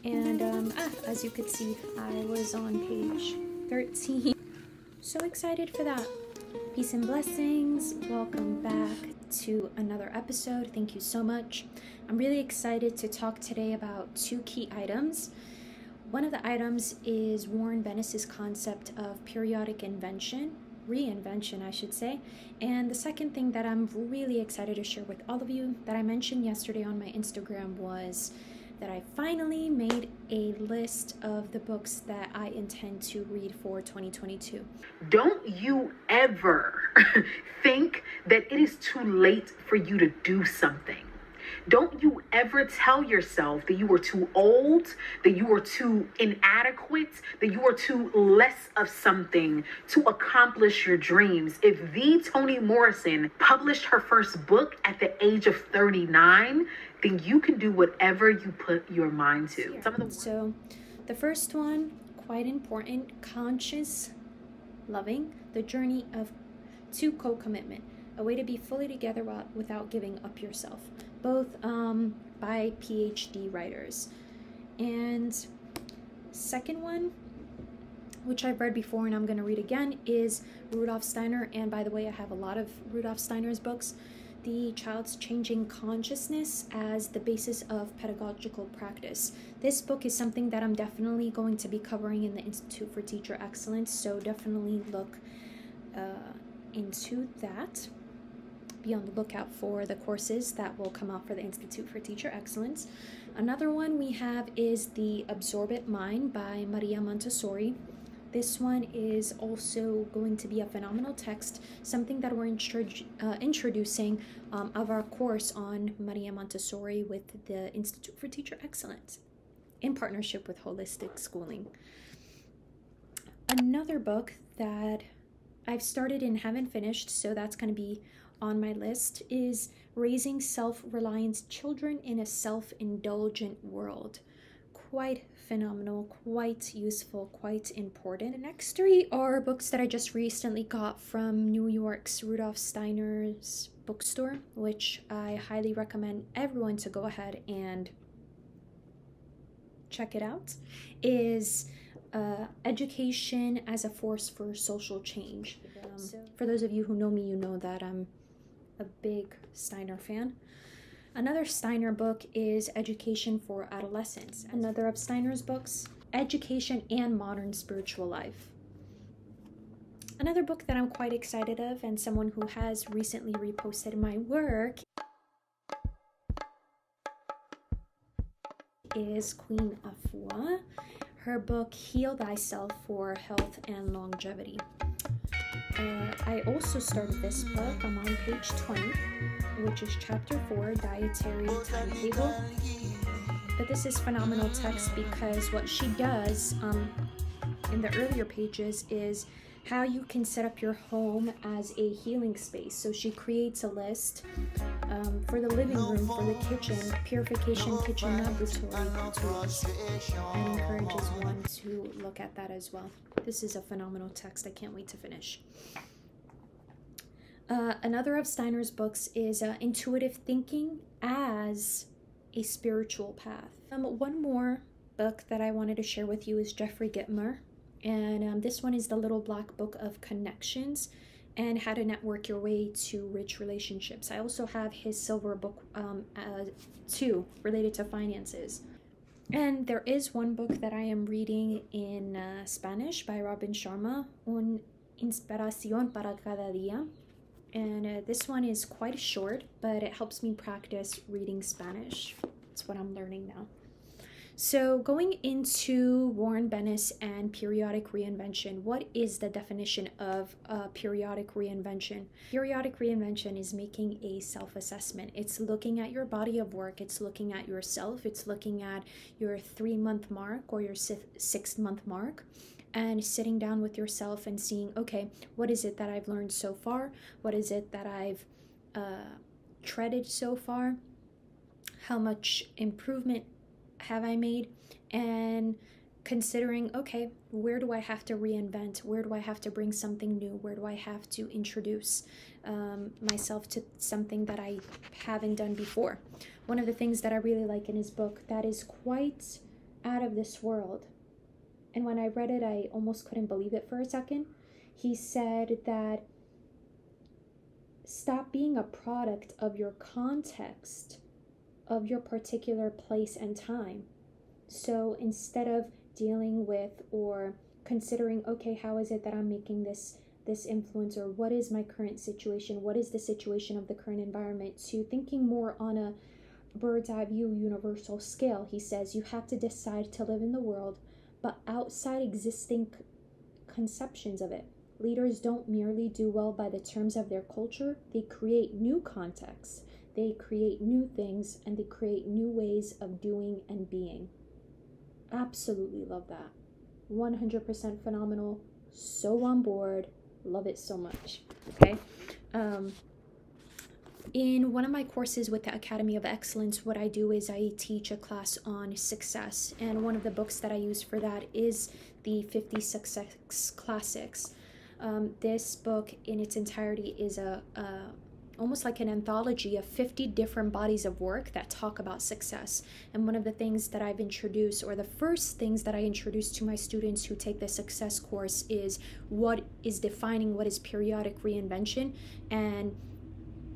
And as you could see, I was on page 13. So excited for that. Peace and blessings. Welcome back to another episode. Thank you so much. I'm really excited to talk today about two key items. One of the items is Warren Bennis's concept of periodic reinvention, I should say. And the second thing that I'm really excited to share with all of you that I mentioned yesterday on my Instagram was that I finally made a list of the books that I intend to read for 2022. Don't you ever think that it is too late for you to do something. Don't you ever tell yourself that you are too old, that you are too inadequate, that you are too less of something to accomplish your dreams. If the Toni Morrison published her first book at the age of 39, then you can do whatever you put your mind to. So the first one, quite important, conscious loving, the journey to co-commitment, a way to be fully together without giving up yourself, both by PhD writers. And second one, which I've read before and I'm going to read again, is Rudolf Steiner. And by the way, I have a lot of Rudolf Steiner's books. The Child's Changing Consciousness as the Basis of Pedagogical Practice. This book is something that I'm definitely going to be covering in the Institute for Teacher Excellence, so definitely look into that. Be on the lookout for the courses that will come out for the Institute for Teacher Excellence. Another one we have is The Absorbent Mind by Maria Montessori. This one is also going to be a phenomenal text, something that we're introducing of our course on Maria Montessori with the Institute for Teacher Excellence in partnership with Holistic Schooling. Another book that I've started and haven't finished, so that's going to be on my list, is Raising Self-Reliant Children in a Self-Indulgent World. Quite phenomenal, quite useful, quite important. The next three are books that I just recently got from New York's Rudolf Steiner's bookstore, which I highly recommend everyone to go ahead and check it out, is Education as a Force for Social Change. For those of you who know me, you know that I'm a big Steiner fan. Another Steiner book is Education for Adolescents. Another of Steiner's books, Education and Modern Spiritual Life. Another book that I'm quite excited of and someone who has recently reposted my work is Queen Afua. Her book, Heal Thyself for Health and Longevity. I also started this book. I'm on page 20, which is chapter 4, Dietary Timetable. But this is phenomenal text because what she does in the earlier pages is how you can set up your home as a healing space. So she creates a list for the living room, for the kitchen, purification kitchen laboratory tools, and encourages one to look at that as well. This is a phenomenal text. I can't wait to finish. Another of Steiner's books is Intuitive Thinking as a Spiritual Path. One more book that I wanted to share with you is Jeffrey Gitmer. And this one is The Little Black Book of Connections and How to Network Your Way to Rich Relationships. I also have his silver book too, related to finances. And there is one book that I am reading in Spanish by Robin Sharma, Un Inspiración para Cada Día. And this one is quite short, but it helps me practice reading Spanish. That's what I'm learning now. So going into Warren Bennis and periodic reinvention, what is the definition of periodic reinvention? Periodic reinvention is making a self-assessment. It's looking at your body of work. It's looking at yourself. It's looking at your 3-month mark or your 6-month mark and sitting down with yourself and seeing, okay, what is it that I've learned so far? What is it that I've treaded so far? How much improvement have I made? And considering, okay, where do I have to reinvent? Where do I have to bring something new? Where do I have to introduce myself to something that I haven't done before? One of the things that I really like in his book that is quite out of this world. And when I read it, I almost couldn't believe it for a second. He said that stop being a product of your context, of your particular place and time. So instead of dealing with or considering, okay, how is it that I'm making this influence, or what is my current situation, what is the situation of the current environment, to thinking more on a bird's eye view, universal scale. He says you have to decide to live in the world, but outside existing conceptions of it. Leaders don't merely do well by the terms of their culture, they create new contexts, they create new things, and they create new ways of doing and being. Absolutely love that. 100% phenomenal. So on board. Love it so much. Okay. In one of my courses with the Academy of Excellence, what I do is I teach a class on success. And one of the books that I use for that is the 50 Success Classics. This book in its entirety is almost like an anthology of 50 different bodies of work that talk about success. And one of the things that I've introduced, or the first things that I introduce to my students who take the success course, is what is defining what is periodic reinvention, and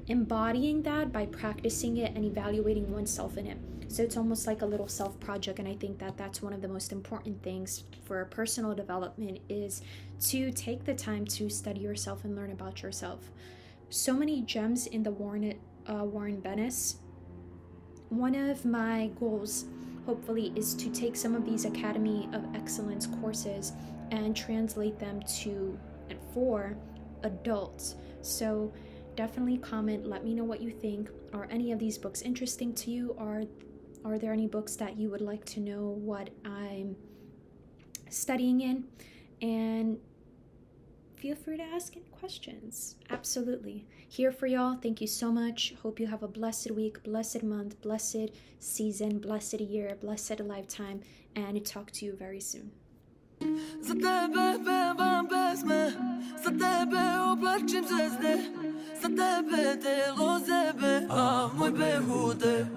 embodying that by practicing it and evaluating oneself in it. So it's almost like a little self-project, and I think that that's one of the most important things for personal development, is to take the time to study yourself and learn about yourself. So many gems in the Warren Bennis. One of my goals, hopefully, is to take some of these Academy of Excellence courses and translate them to and for adults. So definitely comment, let me know what you think. Are any of these books interesting to you? Are there any books that you would like to know what I'm studying in? And feel free to ask any questions. Absolutely. Here for y'all. Thank you so much. Hope you have a blessed week, blessed month, blessed season, blessed year, blessed lifetime, and talk to you very soon. Za tebe vam pesme, za tebe oblačim zvezde, za tebe telo zebe, a moj behude.